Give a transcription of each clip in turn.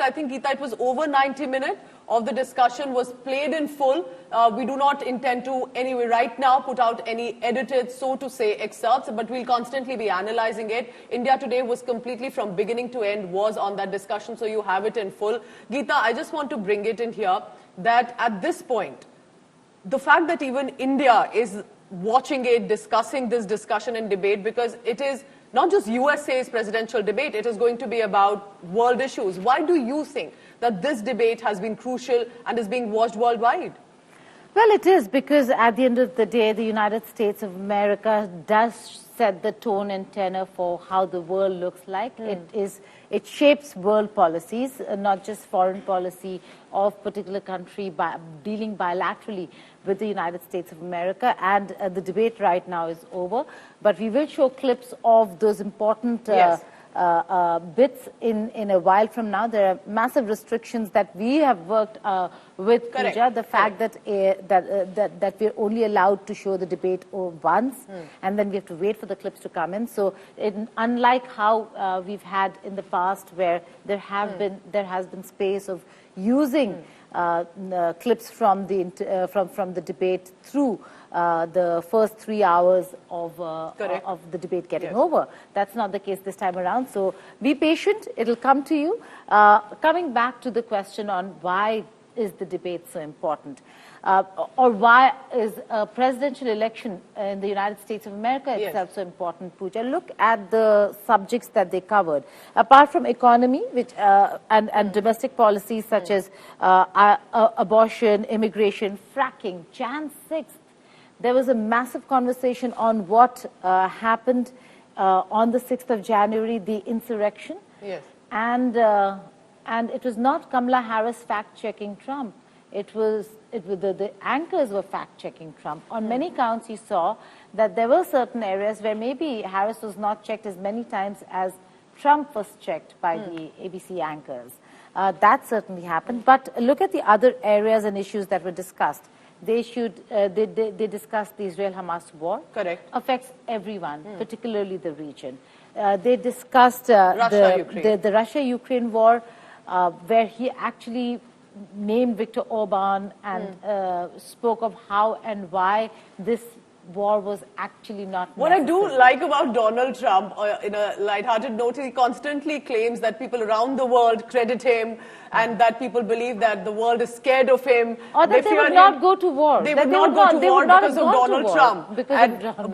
I think, Geeta, it was over 90 minutes of the discussion was played in full. We do not intend to, anyway, right now, put out any edited, so to say, excerpts, but we'll constantly be analyzing it. India Today was completely from beginning to end was on that discussion, so you have it in full. Geeta, I just want to bring it in here that at this point, the fact that even India is watching it, discussing this discussion and debate, because it is not just USA's presidential debate, it is going to be about world issues. Why do you think that this debate has been crucial and is being watched worldwide? Well, it is, because at the end of the day, the United States of America does set the tone and tenor for how the world looks like. It shapes world policies, not just foreign policy of particular country, dealing bilaterally with the United States of America. And the debate right now is over. But we will show clips of those important bits in a while from now. There are massive restrictions that we have worked with Pooja. The fact that we're only allowed to show the debate once, and then we have to wait for the clips to come in. So unlike how we've had in the past, where there has been space of using clips from the debate through the first 3 hours of the debate getting over. That's not the case this time around. So be patient. It'll come to you. Coming back to the question on why is the debate so important, or why is a presidential election in the United States of America itself so important, Pooja? Look at the subjects that they covered. Apart from economy, which and domestic policies such as abortion, immigration, fracking, Jan 6th, there was a massive conversation on what happened on the 6th of January, the insurrection. Yes. And it was not Kamala Harris fact-checking Trump. It was the anchors were fact-checking Trump. On many counts, you saw that there were certain areas where maybe Harris was not checked as many times as Trump was checked by the ABC anchors. That certainly happened. But look at the other areas and issues that were discussed. They discussed the Israel-Hamas war. Correct. Affects everyone, particularly the region. They discussed the Russia-Ukraine war, where he actually named Viktor Orban and spoke of how and why this war was actually not necessary. What I do like about Donald Trump, in a lighthearted note, he constantly claims that people around the world credit him and that people believe that the world is scared of him. Or that they would not go to war. They would not go to war because of Donald Trump.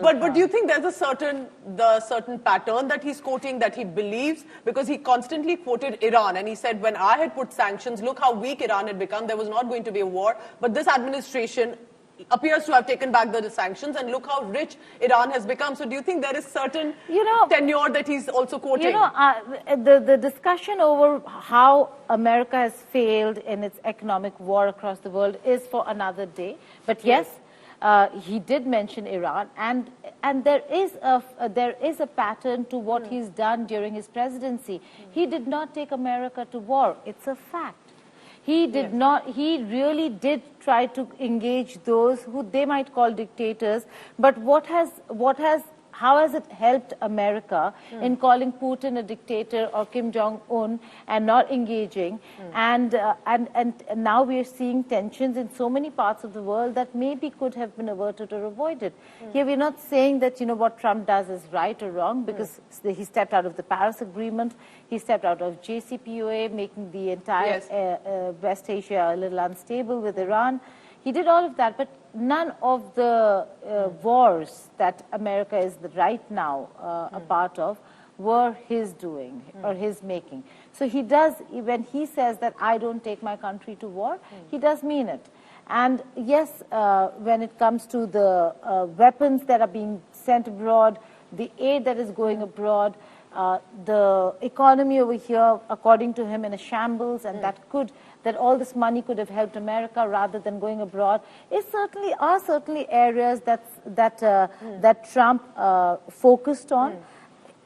But do you think there's a certain pattern that he's quoting, that he believes? Because he constantly quoted Iran, and he said, when I had put sanctions, look how weak Iran had become. There was not going to be a war. But this administration appears to have taken back the sanctions, and look how rich Iran has become. So do you think there is certain tenure that he's also quoting? The discussion over how America has failed in its economic war across the world is for another day. But yes, he did mention Iran, and there is a pattern to what he's done during his presidency. He did not take America to war. It's a fact. He did not. He really did try to engage those who they might call dictators. But how has it helped America in calling Putin a dictator or Kim Jong-un and not engaging? And now we are seeing tensions in so many parts of the world that maybe could have been averted or avoided. Here we're not saying that what Trump does is right or wrong, because he stepped out of the Paris Agreement, he stepped out of JCPOA, making the entire West Asia a little unstable with Iran. He did all of that, but none of the wars that America is right now a part of were his doing or his making. So he does, when he says that I don't take my country to war, he does mean it. And yes, when it comes to the weapons that are being sent abroad, the aid that is going abroad, the economy over here, according to him, in a shambles, and that all this money could have helped America rather than going abroad, are certainly areas that Trump focused on.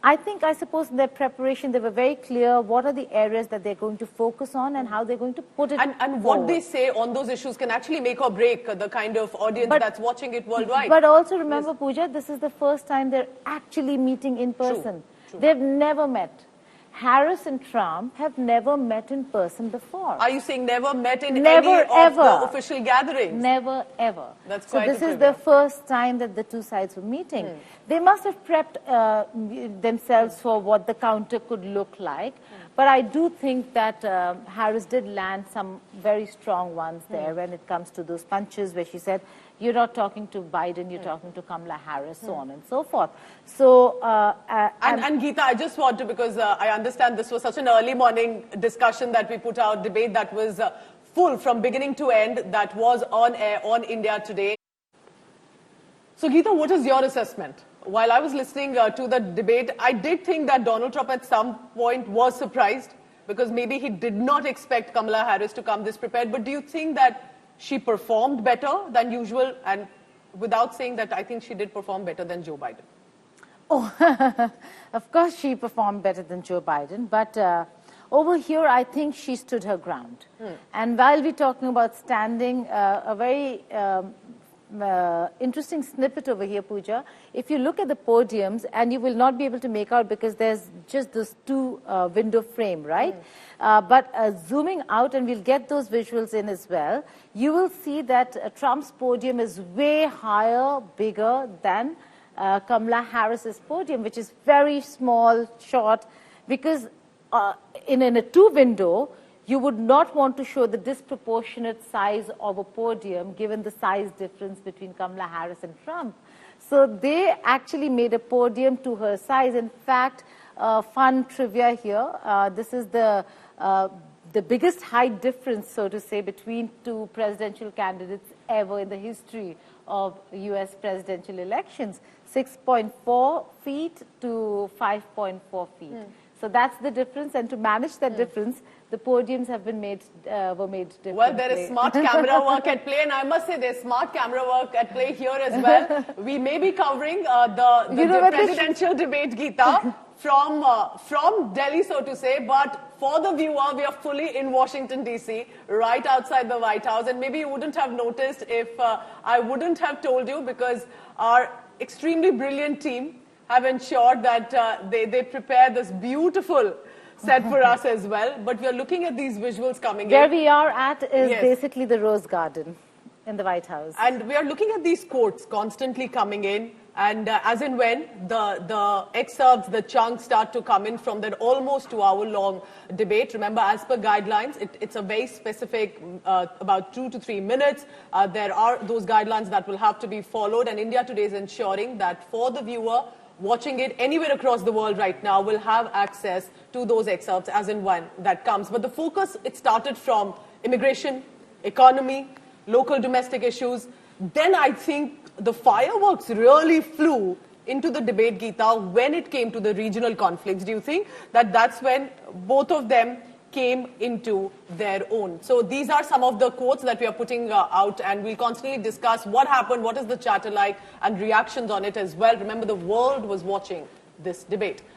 I suppose in their preparation, they were very clear what are the areas that they're going to focus on and how they're going to put it And what they say on those issues can actually make or break the kind of audience that's watching it worldwide. But also remember, Pooja, this is the first time they're actually meeting in person. True. They've never met. Harris and Trump have never met in person before. Are you saying never met in Never, any ever. of the official gatherings? Never, ever. That's so quite this a is the trivia. first time that the two sides were meeting. They must have prepped themselves for what the counter could look like. But I do think that Harris did land some very strong ones there when it comes to those punches where she said, you're not talking to Biden, you're talking to Kamala Harris, so on and so forth. So, and Geeta, I just want to, because I understand this was such an early morning discussion that we put out, debate that was full from beginning to end, that was on air on India Today. So Geeta, what is your assessment? While I was listening to the debate, I did think that Donald Trump at some point was surprised, because maybe he did not expect Kamala Harris to come this prepared. But do you think that she performed better than usual? And without saying that, I think she did perform better than Joe Biden. Oh, of course she performed better than Joe Biden, but over here I think she stood her ground. And while we're talking about standing, a very interesting snippet over here, Pooja. If you look at the podiums, and you will not be able to make out because there's just this two window frame, right? But zooming out, and we'll get those visuals in as well, you will see that Trump's podium is way higher, bigger than Kamala Harris's podium, which is very small, short, because in a two window, you would not want to show the disproportionate size of a podium given the size difference between Kamala Harris and Trump. So they actually made a podium to her size. In fact, fun trivia here, this is the biggest height difference, so to say, between two presidential candidates ever in the history of US presidential elections, 6.4 feet to 5.4 feet. So that's the difference, and to manage that difference, the podiums have been were made differently. Well, there is smart camera work at play, and I must say there's smart camera work at play here as well. We may be covering the presidential debate, Geeta, from Delhi, so to say, but for the viewer, we are fully in Washington, D.C., right outside the White House, and maybe you wouldn't have noticed if I wouldn't have told you, because our extremely brilliant team have ensured that they prepare this beautiful set for us as well. But we are looking at these visuals coming in. Where we are at is basically the Rose Garden in the White House. And we are looking at these quotes constantly coming in. And as and when the excerpts, the chunks start to come in from that almost 2-hour-long debate, remember, as per guidelines, it's a very specific, about 2 to 3 minutes. There are those guidelines that will have to be followed. And India Today is ensuring that for the viewer, watching it anywhere across the world right now, will have access to those excerpts as and when that comes. But the focus, it started from immigration, economy, local domestic issues. Then I think the fireworks really flew into the debate, Geeta, when it came to the regional conflicts. Do you think that that's when both of them came into their own? So these are some of the quotes that we are putting out, and we'll constantly discuss what happened, what is the chatter like, and reactions on it as well. Remember, the world was watching this debate.